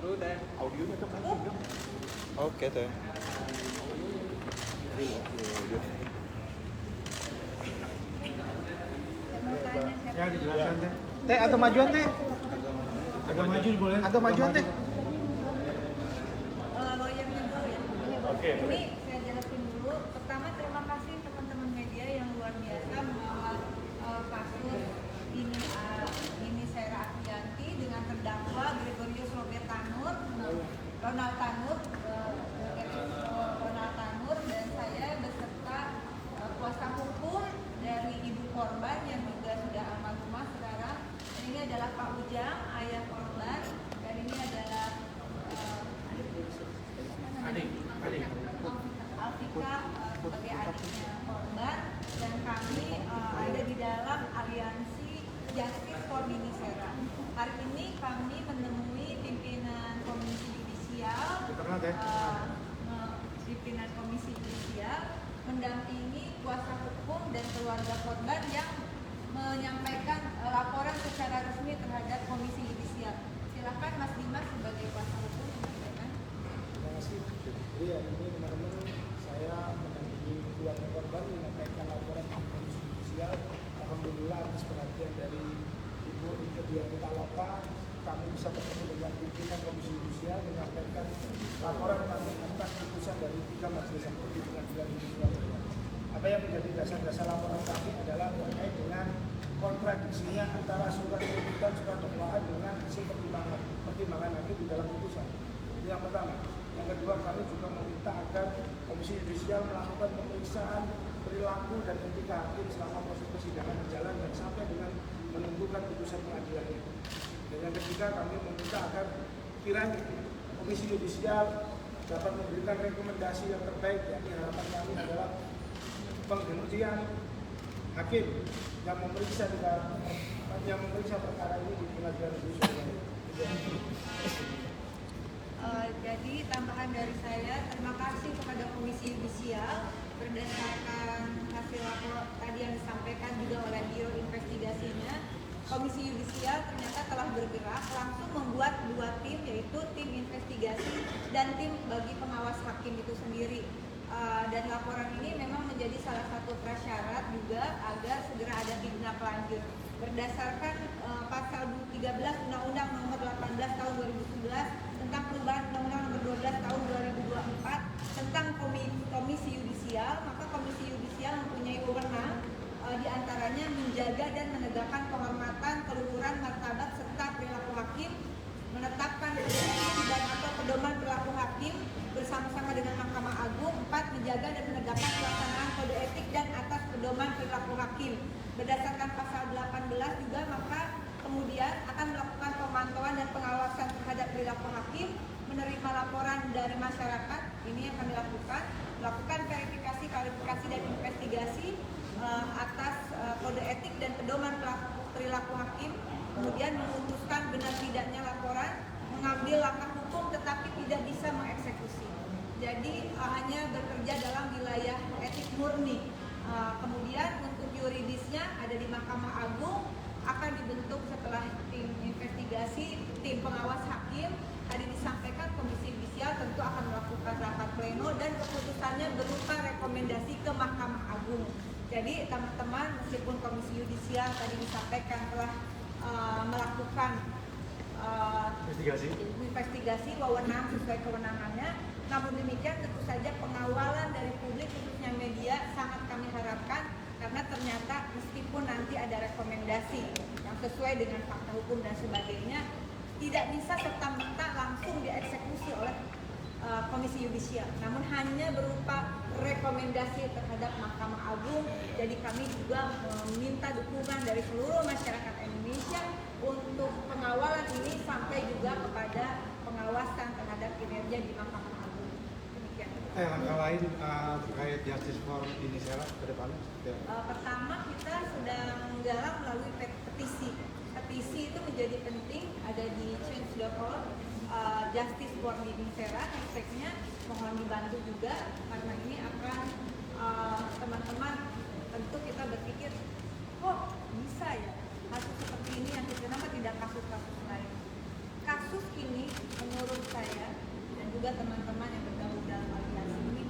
Lu teh audionya tuh kan dong. Oke teh. Ya dijelaskan teh. Teh atau majuan teh? Agak maju boleh. Atau majuan teh? Loyalnya dulu ya. Oke. Ini saya jelasin dulu. Pertama terima kasih teman-teman media yang luar biasa mengawal kasus ini Sera Aprianti dengan terdakwa Gregorius Robert Tanur, Ronald Tanur, dan saya beserta kuasa hukum dari ibu korban yang juga sudah almarhumah sekarang. Dan ini adalah Pak Ujang, ayah korban, dan ini adalah Adik. Alfika sebagai adiknya korban, dan kami ada di dalam aliansi Justice for Nini Sera. Hari ini kami menemui pimpinan Komisi Yudisial, pimpinan Komisi Yudisial mendampingi kuasa hukum dan keluarga korban yang menyampaikan laporan secara resmi terhadap Komisi Yudisial. Silakan Mas Dimas sebagai kuasa hukum menyampaikan. Terima kasih. Jadi ya ini teman-teman, saya mendampingi keluarga korban menyampaikan laporan ke Komisi Yudisial. Alhamdulillah atas perhatian dari Ibu Ketua Pitaloka, kami bisa bertemu dengan pimpinan Komisi Yudisial menyampaikan laporan kami atas putusan dari 3 majelis hakim di Pengadilan Negeri Surabaya. Apa yang menjadi dasar-dasar laporan kami adalah terkait dengan kontradiksinya antara surat tuntutan, surat dakwaan dengan isi pertimbangan hakim di dalam putusan. Itu yang pertama. Yang kedua, kami juga meminta agar Komisi Yudisial melakukan pemeriksaan perilaku dan etika hakim selama proses persidangan berjalan dan sampai dengan menentukan putusan pengadilannya. Dan yang ketiga, kami meminta agar kiranya Komisi Yudisial dapat memberikan rekomendasi yang terbaik, yakni harapan kami adalah penghentian hakim yang memeriksa perkara ini di Pengadilan Negeri Surabaya. Jadi tambahan dari saya, terima kasih kepada Komisi Yudisial berdasarkan hasil lapor tadi yang disampaikan juga oleh Biro Investigasinya. Komisi Yudisial ternyata telah bergerak langsung membuat 2 tim, yaitu tim investigasi dan tim bagi pengawas hakim itu sendiri. Dan laporan ini memang menjadi salah satu prasyarat juga agar segera ada tindak lanjut. Berdasarkan pasal 13 Undang-Undang Nomor 18 Tahun 2011 tentang perubahan Undang-Undang Nomor 12 Tahun 2024 tentang Komisi Yudisial, maka Komisi Yudisial mempunyai wewenang diantaranya menjaga dan menegakkan penghormatan, keluhuran, martabat serta perilaku hakim, menetapkan dan atau pedoman perilaku hakim bersama-sama dengan Mahkamah Agung. 4. Menjaga dan menegakkan pelaksanaan kode etik dan atas pedoman perilaku hakim. Berdasarkan pasal 18 juga, maka kemudian akan melakukan pemantauan dan pengawasan terhadap perilaku hakim, menerima laporan dari masyarakat, ini yang kami lakukan verifikasi, klarifikasi dan investigasi atas kode etik dan pedoman perilaku hakim, kemudian memutuskan benar tidaknya laporan, mengambil langkah hukum tetapi tidak bisa mengeksekusi. Jadi hanya bekerja dalam wilayah etik murni. Kemudian untuk yuridisnya ada di Mahkamah Agung, akan dibentuk setelah tim investigasi, tim pengawas hakim. Tadi disampaikan Komisi Yudisial tentu akan melakukan rapat pleno dan keputusannya berupa rekomendasi ke Mahkamah Agung. Jadi teman-teman, meskipun Komisi Yudisial tadi disampaikan telah melakukan investigasi wewenang sesuai kewenangannya, namun demikian tentu saja pengawalan dari publik khususnya media sangat kami harapkan, karena ternyata meskipun nanti ada rekomendasi yang sesuai dengan fakta hukum dan sebagainya, tidak bisa serta-merta langsung dieksekusi oleh Komisi Yudisial, namun hanya berupa rekomendasi terhadap Mahkamah Agung. Jadi kami juga meminta dukungan dari seluruh masyarakat Indonesia untuk pengawalan ini sampai juga kepada pengawasan terhadap kinerja di Mahkamah Agung. Demikian. Langkah lain terkait Justice for Nini Sera ke depannya? Pertama, kita sedang menggalang melalui petisi. Petisi itu menjadi penting, ada di change.org. Justice for Nini Sera, hashtagnya mohon dibantu juga, karena ini akan teman-teman tentu kita berpikir, kok bisa ya kasus seperti ini yang kenapa tidak kasus-kasus lain. Kasus ini menurut saya dan juga teman-teman yang bergabung dalam aliansi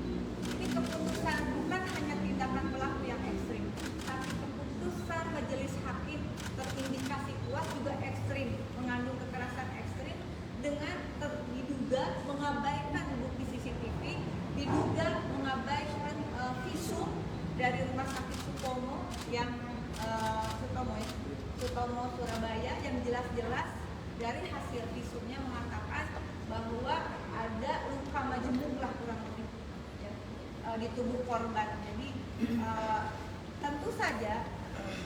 ini keputusan bukan hanya tindakan pelaku yang ekstrim, tapi keputusan majelis hakim terindikasi kuat juga ekstrim, mengandung kekerasan ekstrim dengan diduga mengabaikan bukti CCTV, diduga mengabaikan visum dari rumah sakit Sutomo yang Sutomo Surabaya yang jelas-jelas dari hasil visumnya mengatakan bahwa ada luka majemuk lah kurang lebih ya, di tubuh korban. Jadi tentu saja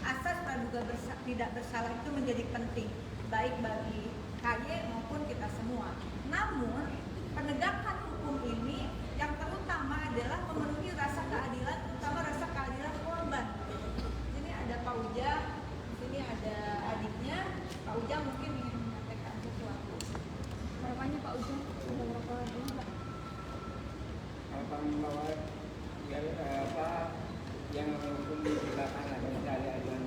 asas praduga tidak bersalah itu menjadi penting baik bagi KY maupun kita semua. Namun penegakan hukum ini yang terutama adalah memenuhi rasa keadilan, terutama rasa keadilan korban. Sini ada Pak Ujang, sini ada adiknya. Pak Ujang mungkin ingin menyampaikan sesuatu. Harapannya Pak Ujang sudah berapa lagi Pak? Harapan bahwa yang hukum di belakang ada mencari aduan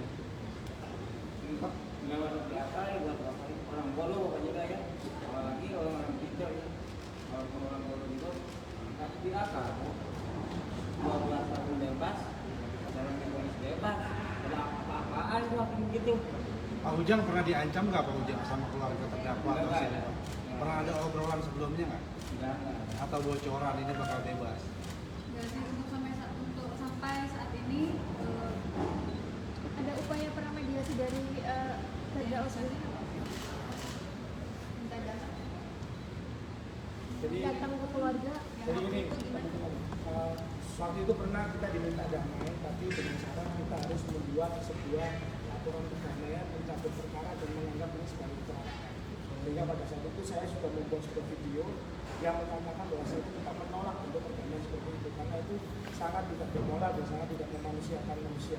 untuk melawan apa orang bolo juga ya, apalagi orang pintar ya, orang bolo juga tapi di akal 12 tahun bebas, dalam bebas bebas, ada apa-apaan gitu. Pak Ujang pernah diancam nggak Pak Ujang sama keluarga terdakwa? Pernah ada obrolan sebelumnya nggak? Enggak. Atau bocoran ini bakal bebas? Dan untuk sampai saat ini ada upaya pramediasi dari terdakwa sendiri nggak Pak? Minta datang ke keluarga. Jadi ini waktu itu pernah kita diminta damai, tapi dengan syarat kita harus membuat sebuah laporan perdamaian, mencabut perkara dan menganggap ini sebagai kecelakaan. Sehingga pada saat itu saya sudah membuat sebuah video yang mengatakan bahwa saya itu tetap menolak untuk perdamaian seperti itu, karena itu sangat tidak bermoral dan sangat tidak memanusiakan manusia.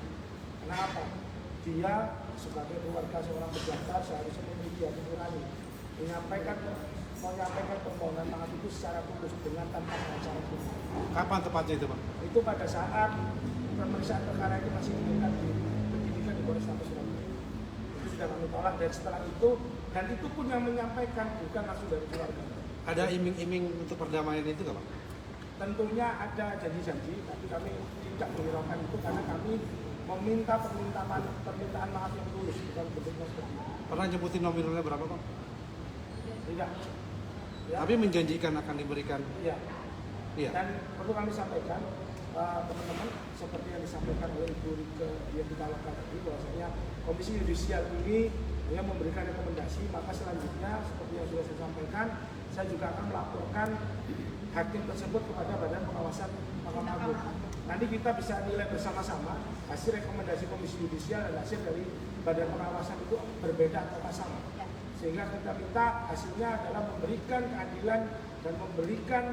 Kenapa? Dia sebagai keluarga seorang pejabat seharusnya memiliki hati nurani, menyampaikan permohonan maaf itu secara tulus dengan tanpa cara hukum. Kapan tepatnya itu Pak? Itu pada saat pemeriksaan perkara itu masih diminta di penyidikan di Polrestabes Surabaya. Itu sudah kami tolak dan setelah itu, dan itu pun yang menyampaikan bukan langsung dari keluarga. Ada iming-iming untuk perdamaian itu nggak Pak? Tentunya ada janji-janji, tapi kami tidak menghiraukan itu karena kami meminta permintaan maaf yang tulus, bukan bentuknya seperti itu. Pernah nyebutin nominalnya berapa Pak? Tidak. Ya. Tapi menjanjikan akan diberikan. Iya. Iya. Dan perlu kami sampaikan teman-teman, seperti yang disampaikan oleh Ibu Rike yang kita lakukan tadi, bahwasanya Komisi Yudisial ini yang memberikan rekomendasi, maka selanjutnya seperti yang sudah saya sampaikan, saya juga akan melaporkan hakim tersebut kepada Badan Pengawasan Mahkamah Agung. Nanti kita bisa nilai bersama-sama hasil rekomendasi Komisi Yudisial dan hasil dari Badan Pengawasan itu berbeda atau sama. Sehingga kita minta hasilnya adalah memberikan keadilan dan memberikan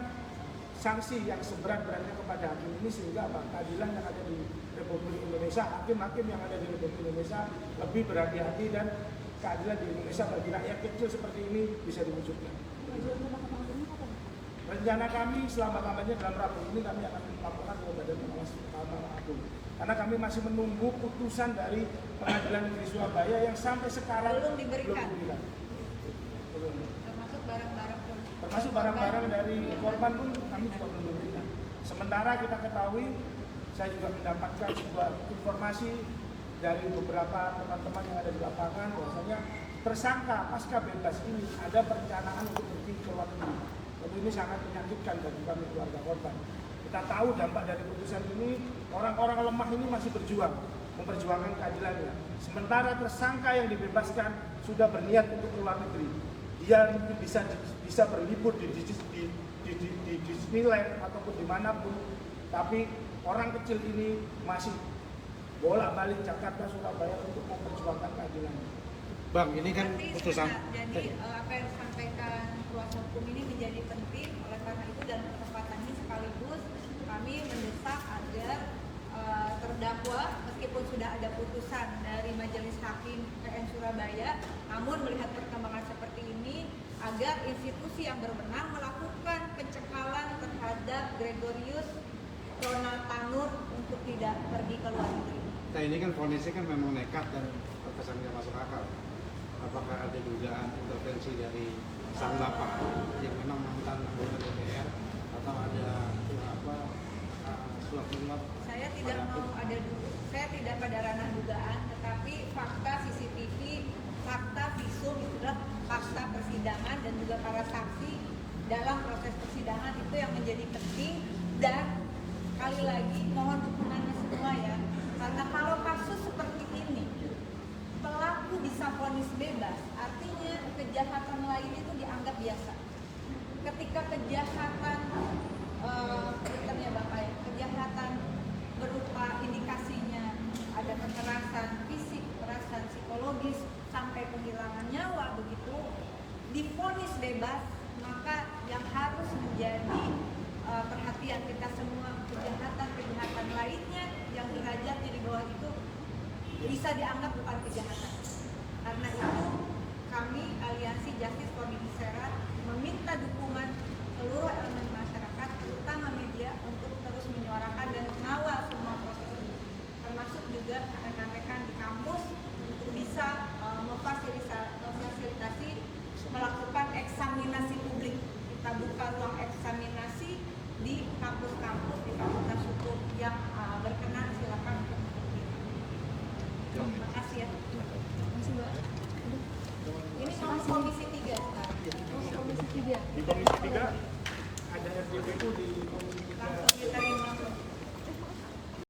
sanksi yang seberat-beratnya kepada hakim ini, sehingga keadilan yang ada di Republik Indonesia, hakim-hakim yang ada di Republik Indonesia lebih berhati-hati dan keadilan di Indonesia bagi rakyat kecil seperti ini bisa diwujudkan. Rencana kami selama kampanye dalam rapat ini kami akan melaporkan ke Badan Pengawas Mahkamah Agung, karena kami masih menunggu putusan dari Pengadilan Negeri Surabaya yang sampai sekarang belum diberikan. Termasuk barang-barang dari korban pun kami juga belum diberikan. Sementara kita ketahui, saya juga mendapatkan sebuah informasi dari beberapa teman-teman yang ada di lapangan bahwasanya tersangka pasca bebas ini ada perencanaan untuk pergi ke luar negeri. Tentu ini sangat menyakitkan bagi kami keluarga korban. Kita tahu dampak dari putusan ini, orang-orang lemah ini masih berjuang, memperjuangkan keadilannya. Sementara tersangka yang dibebaskan sudah berniat untuk keluar negeri. Dia mungkin bisa berlibur di Disneyland ataupun dimanapun, tapi orang kecil ini masih bolak-balik Jakarta, Surabaya untuk memperjuangkan keadilannya. Bang, ini kan Berarti putusan. sebentar, jadi apa yang disampaikan kuasa hukum ini menjadi penting. Oleh karena itu dan kesempatan ini sekaligus kami mendesak agar terdakwa meskipun sudah ada putusan dari Majelis Hakim PN Surabaya, namun melihat perkembangan seperti ini agar institusi yang berwenang melakukan pencekalan terhadap Gregorius Ronald Tanur untuk tidak pergi ke luar negeri. Nah ini kan vonisnya kan memang nekat dan terkesan nggak masuk akal. Apakah ada dugaan intervensi intervensi dari sang bapak yang memang mantan anggota DPR atau ada suap menyuap? Saya tidak mau ada saya tidak pada ranah dugaan, tetapi fakta CCTV, fakta visum itu adalah fakta persidangan dan juga para saksi dalam proses persidangan itu yang menjadi penting. Dan sekali lagi mohon dukungannya semua ya, karena kalau kasus seperti ini pelaku bisa vonis bebas, artinya kejahatan lain itu dianggap biasa. Ketika kejahatan ternyata Bapak ya, kejahatan berupa indikasinya ada kekerasan fisik, kekerasan psikologis sampai penghilangan nyawa begitu divonis bebas, maka yang harus menjadi perhatian kita semua, kejahatan lainnya yang derajatnya di bawah itu bisa dianggap bukan kejahatan. Karena itu kami Aliansi Justice for Niki Sera meminta dukungan seluruh elemen masyarakat, terutama media, untuk terus menyuarakan dan mengawal semua proses ini, termasuk juga rekan-rekan di kampus untuk bisa memfasilitasi melakukan eksaminasi publik. Kita buka ruang eksaminasi di kampus-kampus, di fakultas hukum yang berkenan, silakan untuk mengikuti. Terima kasih ya. Masih Mbak. Ini mau komisi 3 sekarang. Komisi 3. Di Komisi 3 ada RJPU di Komisi 3. Langsung diterima.